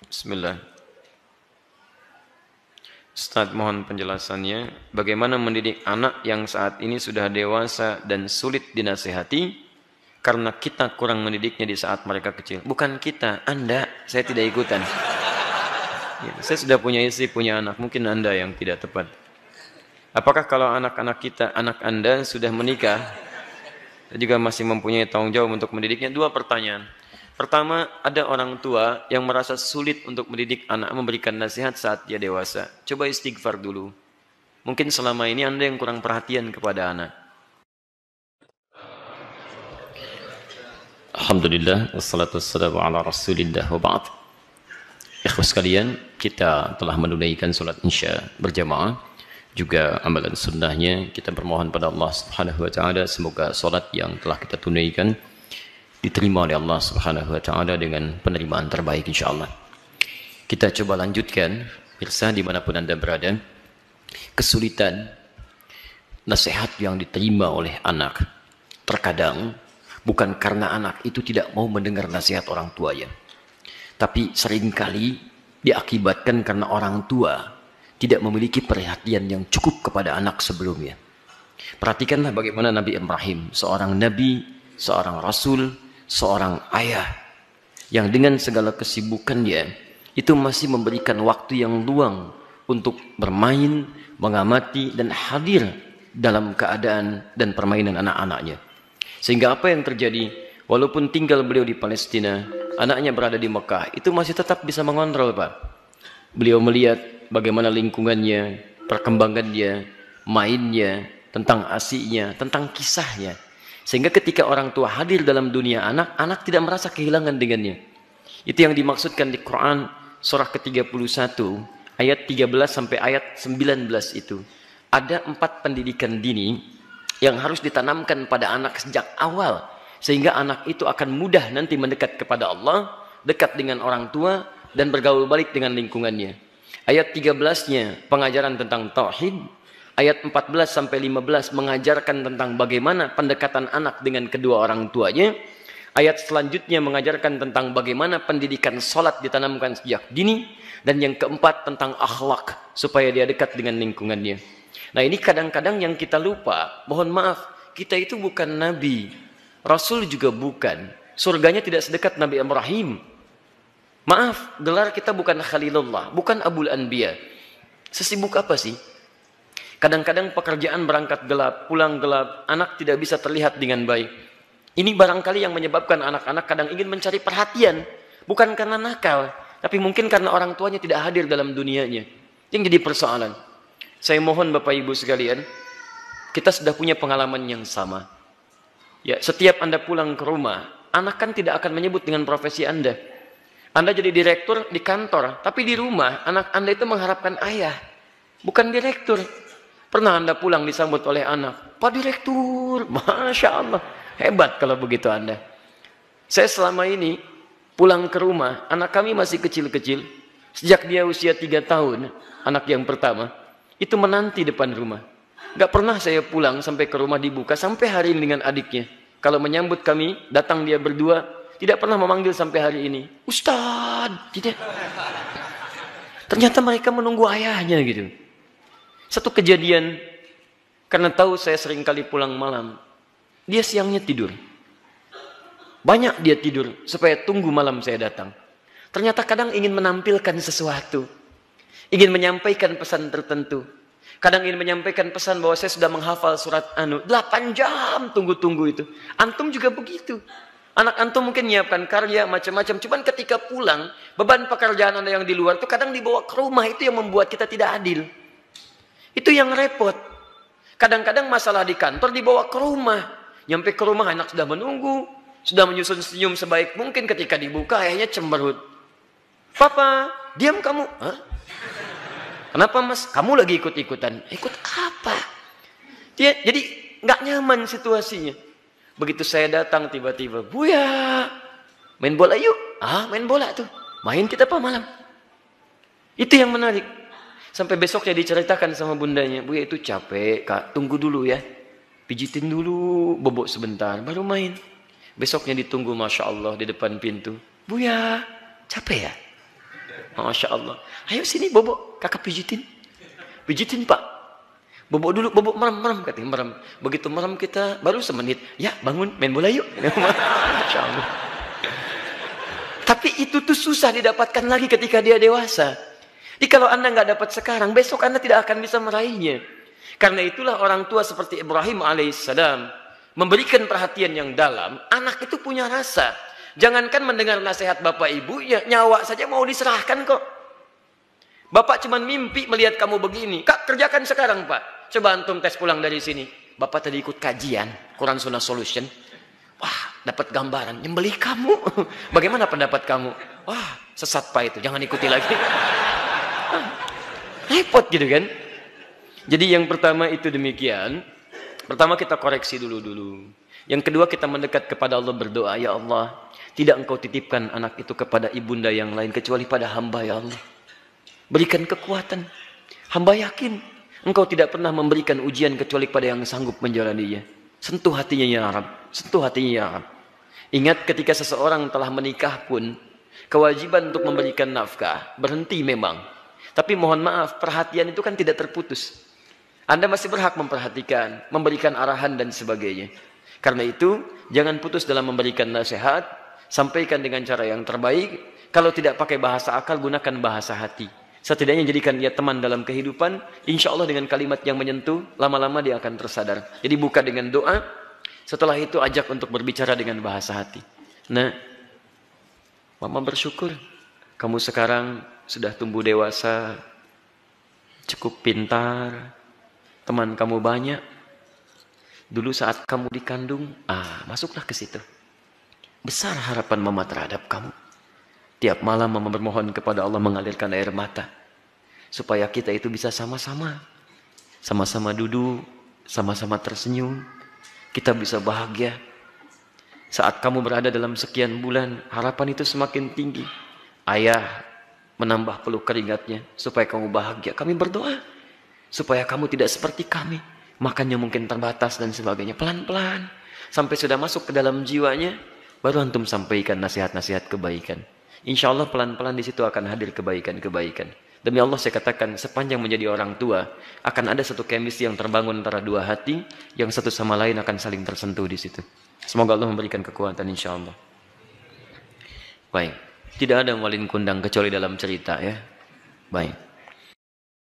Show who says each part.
Speaker 1: Bismillah. Ustaz, mohon penjelasannya. Bagaimana mendidik anak yang saat ini sudah dewasa dan sulit dinasehati karena kita kurang mendidiknya di saat mereka kecil. Bukan kita, Anda. Saya tidak ikutan. Saya sudah punya istri, punya anak. Mungkin Anda yang tidak tepat. Apakah kalau anak-anak kita, anak Anda sudah menikah, juga masih mempunyai tanggung jawab untuk mendidiknya? Dua pertanyaan. Pertama, ada orang tua yang merasa sulit untuk mendidik anak, memberikan nasihat saat dia dewasa. Coba istighfar dulu. Mungkin selama ini Anda yang kurang perhatian kepada anak. Alhamdulillah, wassalatu wassalamu ala rasulillah wa ba'd. Ikhwas sekalian, kita telah menunaikan salat Isya berjamaah. Juga amalan sunnahnya, kita bermohon pada Allah Subhanahu wa taala semoga salat yang telah kita tunaikan diterima oleh Allah Subhanahu wa taala dengan penerimaan terbaik insyaallah. Kita coba lanjutkan, pemirsa dimanapun Anda berada, kesulitan nasihat yang diterima oleh anak. Terkadang bukan karena anak itu tidak mau mendengar nasihat orang tuanya, tapi seringkali diakibatkan karena orang tua tidak memiliki perhatian yang cukup kepada anak sebelumnya. Perhatikanlah bagaimana Nabi Ibrahim, seorang nabi, seorang rasul, seorang ayah yang dengan segala kesibukannya itu masih memberikan waktu yang luang untuk bermain, mengamati dan hadir dalam keadaan dan permainan anak-anaknya. Sehingga apa yang terjadi, walaupun tinggal beliau di Palestina, anaknya berada di Mekah, itu masih tetap bisa mengontrol, Pak. Beliau melihat bagaimana lingkungannya, perkembangannya, mainnya, tentang asiknya, tentang kisahnya. Sehingga ketika orang tua hadir dalam dunia anak, anak tidak merasa kehilangan dengannya. Itu yang dimaksudkan di Quran surah ke-31 ayat 13 sampai ayat 19 itu. Ada 4 pendidikan dini yang harus ditanamkan pada anak sejak awal. Sehingga anak itu akan mudah nanti mendekat kepada Allah, dekat dengan orang tua, dan bergaul balik dengan lingkungannya. Ayat 13-nya pengajaran tentang tauhid. Ayat 14 sampai 15 mengajarkan tentang bagaimana pendekatan anak dengan kedua orang tuanya. Ayat selanjutnya mengajarkan tentang bagaimana pendidikan salat ditanamkan sejak dini. Dan yang keempat tentang akhlak supaya dia dekat dengan lingkungannya. Nah, ini kadang-kadang yang kita lupa. Mohon maaf, kita itu bukan nabi, rasul juga bukan. Surganya tidak sedekat Nabi Ibrahim. Maaf, gelar kita bukan Khalilullah, bukan Abul Anbiya. Sesibuk apa sih? Kadang-kadang pekerjaan berangkat gelap, pulang gelap, anak tidak bisa terlihat dengan baik. Ini barangkali yang menyebabkan anak-anak kadang ingin mencari perhatian. Bukan karena nakal, tapi mungkin karena orang tuanya tidak hadir dalam dunianya. Yang jadi persoalan. Saya mohon Bapak Ibu sekalian, kita sudah punya pengalaman yang sama. Ya, setiap Anda pulang ke rumah, anak kan tidak akan menyebut dengan profesi Anda. Anda jadi direktur di kantor, tapi di rumah anak Anda itu mengharapkan ayah, bukan direktur. Pernah Anda pulang disambut oleh anak, Pak Direktur, Masya Allah, hebat kalau begitu Anda. Saya selama ini pulang ke rumah, anak kami masih kecil-kecil. Sejak dia usia 3 tahun, anak yang pertama, itu menanti depan rumah. Gak pernah saya pulang sampai ke rumah dibuka, sampai hari ini dengan adiknya. Kalau menyambut kami, datang dia berdua, tidak pernah memanggil sampai hari ini. Ustadz, tidak. Ternyata mereka menunggu ayahnya gitu. Satu kejadian, karena tahu saya sering kali pulang malam, dia siangnya tidur. Banyak dia tidur, supaya tunggu malam saya datang. Ternyata kadang ingin menampilkan sesuatu. Ingin menyampaikan pesan tertentu. Kadang ingin menyampaikan pesan bahwa saya sudah menghafal surat 8 jam tunggu-tunggu itu. Antum juga begitu. Anak antum mungkin menyiapkan karya macam-macam. Cuman ketika pulang, beban pekerjaan Anda yang di luar itu kadang dibawa ke rumah. Itu yang membuat kita tidak adil. Itu yang repot. Kadang-kadang masalah di kantor dibawa ke rumah. Nyampe ke rumah anak sudah menunggu. Sudah menyusun senyum sebaik mungkin, ketika dibuka ayahnya cemberut. Papa, diam kamu. Hah? Kenapa mas? Kamu lagi ikut-ikutan. Ikut apa? Jadi nggak nyaman situasinya. Begitu saya datang tiba-tiba, Buya, main bola yuk. Main bola tuh. Main kita apa malam? Itu yang menarik. Sampai besoknya diceritakan sama bundanya, Buya itu capek kak, tunggu dulu ya. Pijitin dulu, bobok sebentar, baru main. Besoknya ditunggu, Masya Allah, di depan pintu. Buya, capek ya? Masya Allah. Ayo sini Bobo, kakak pijitin. Pijitin Pak. Bobo dulu, Bobo merem, katanya merem. Begitu merem kita baru semenit. Ya bangun, main bola yuk. Masya Allah. Tapi itu tuh susah didapatkan lagi ketika dia dewasa. Jadi kalau Anda nggak dapat sekarang, besok Anda tidak akan bisa meraihnya. Karena itulah orang tua seperti Ibrahim alaihissalam memberikan perhatian yang dalam. Anak itu punya rasa. Jangankan mendengar nasihat bapak ibu, ya nyawa saja mau diserahkan kok. Bapak cuma mimpi melihat kamu begini. Kak, kerjakan sekarang Pak. Coba antum tes pulang dari sini. Bapak tadi ikut kajian, Quran Sunnah Solution. Wah, dapat gambaran, nyembelih kamu. Bagaimana pendapat kamu? Wah, sesat Pak itu, jangan ikuti lagi. Repot gitu kan. Jadi yang pertama itu demikian. Pertama kita koreksi dulu. Yang kedua kita mendekat kepada Allah berdoa, ya Allah, tidak engkau titipkan anak itu kepada ibunda yang lain kecuali pada hamba ya Allah. Berikan kekuatan. Hamba yakin engkau tidak pernah memberikan ujian kecuali kepada yang sanggup menjalaninya. Sentuh hatinya ya Rabb. Sentuh hatinya ya Rabb. Ingat ketika seseorang telah menikah pun kewajiban untuk memberikan nafkah berhenti memang. Tapi mohon maaf, perhatian itu kan tidak terputus. Anda masih berhak memperhatikan, memberikan arahan dan sebagainya. Karena itu, jangan putus dalam memberikan nasihat, sampaikan dengan cara yang terbaik. Kalau tidak pakai bahasa akal, gunakan bahasa hati. Setidaknya jadikan dia teman dalam kehidupan. Insya Allah dengan kalimat yang menyentuh, lama-lama dia akan tersadar. Jadi buka dengan doa, setelah itu ajak untuk berbicara dengan bahasa hati. Nah, Mama bersyukur, kamu sekarang sudah tumbuh dewasa, cukup pintar, teman kamu banyak. Dulu saat kamu dikandung, masuklah ke situ. Besar harapan Mama terhadap kamu. Tiap malam Mama bermohon kepada Allah mengalirkan air mata. Supaya kita itu bisa sama-sama. Sama-sama duduk, sama-sama tersenyum. Kita bisa bahagia. Saat kamu berada dalam sekian bulan, harapan itu semakin tinggi. Ayah menambah peluk keringatnya supaya kamu bahagia. Kami berdoa supaya kamu tidak seperti kami. Makannya mungkin terbatas dan sebagainya. Pelan-pelan. Sampai sudah masuk ke dalam jiwanya, baru antum sampaikan nasihat-nasihat kebaikan. Insya Allah pelan-pelan di situ akan hadir kebaikan-kebaikan. Demi Allah saya katakan, sepanjang menjadi orang tua, akan ada satu chemistry yang terbangun antara dua hati, yang satu sama lain akan saling tersentuh di situ. Semoga Allah memberikan kekuatan insya Allah. Baik, tidak ada yang paling kundang kecuali dalam cerita ya. Baik.